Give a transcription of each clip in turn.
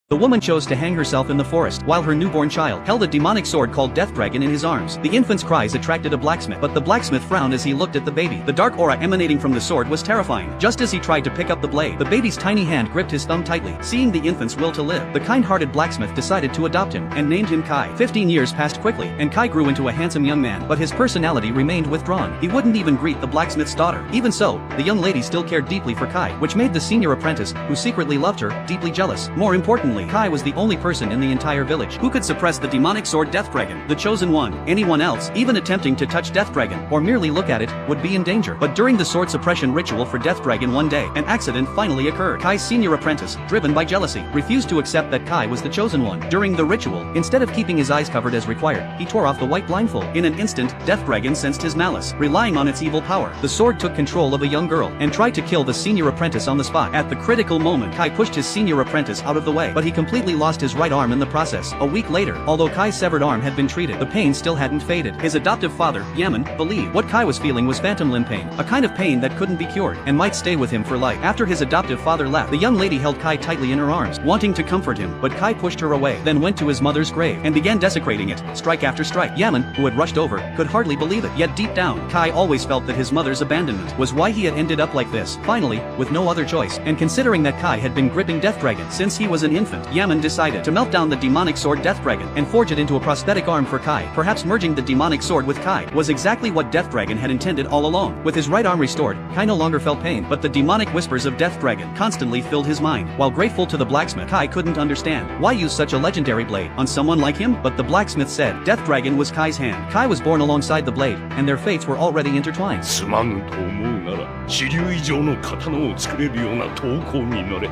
The woman chose to hang herself in the forest, while her newborn child held a demonic sword called Death Dragon in his arms. The infant's cries attracted a blacksmith, but the blacksmith frowned as he looked at the baby. The dark aura emanating from the sword was terrifying. Just as he tried to pick up the blade, the baby's tiny hand gripped his thumb tightly. Seeing the infant's will to live, the kind-hearted blacksmith decided to adopt him, and named him Kai. 15 years passed quickly, and Kai grew into a handsome young man, but his personality remained withdrawn. He wouldn't even greet the blacksmith's daughter. Even so, the young lady still cared deeply for Kai, which made the senior apprentice, who secretly loved her, deeply jealous. More importantly, Kai was the only person in the entire village who could suppress the demonic sword Death Dragon, the chosen one. Anyone else, even attempting to touch Death Dragon, or merely look at it, would be in danger. But during the sword suppression ritual for Death Dragon one day, an accident finally occurred. Kai's senior apprentice, driven by jealousy, refused to accept that Kai was the chosen one. During the ritual, instead of keeping his eyes covered as required, he tore off the white blindfold. In an instant, Death Dragon sensed his malice. Relying on its evil power, the sword took control of a young girl, and tried to kill the senior apprentice on the spot. At the critical moment, Kai pushed his senior apprentice out of the way, but he completely lost his right arm in the process. A week later, although Kai's severed arm had been treated, the pain still hadn't faded. His adoptive father, Yaman, believed what Kai was feeling was phantom limb pain, a kind of pain that couldn't be cured, and might stay with him for life. After his adoptive father left, the young lady held Kai tightly in her arms, wanting to comfort him, but Kai pushed her away, then went to his mother's grave, and began desecrating it, strike after strike. Yaman, who had rushed over, could hardly believe it, yet deep down, Kai always felt that his mother's abandonment was why he had ended up like this. Finally, with no other choice, and considering that Kai had been gripping Death Dragon since he was an infant, Yaman decided to melt down the demonic sword Death Dragon, and forge it into a prosthetic arm for Kai. Perhaps merging the demonic sword with Kai was exactly what Death Dragon had intended all along. With his right arm restored, Kai no longer felt pain, but the demonic whispers of Death Dragon constantly filled his mind. While grateful to the blacksmith, Kai couldn't understand why use such a legendary blade on someone like him, but the blacksmith said Death Dragon was Kai's hand. Kai was born alongside the blade, and their fates were already intertwined. すまぬと思うなら支流以上の刀を作れるような刀工になれ。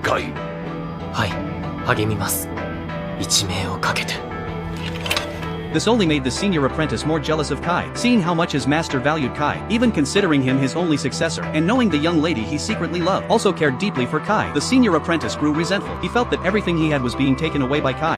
カイ。はい、励みます。一命をかけて。 This only made the senior apprentice more jealous of Kai, seeing how much his master valued Kai, even considering him his only successor, and knowing the young lady he secretly loved also cared deeply for Kai. The senior apprentice grew resentful. He felt that everything he had was being taken away by Kai.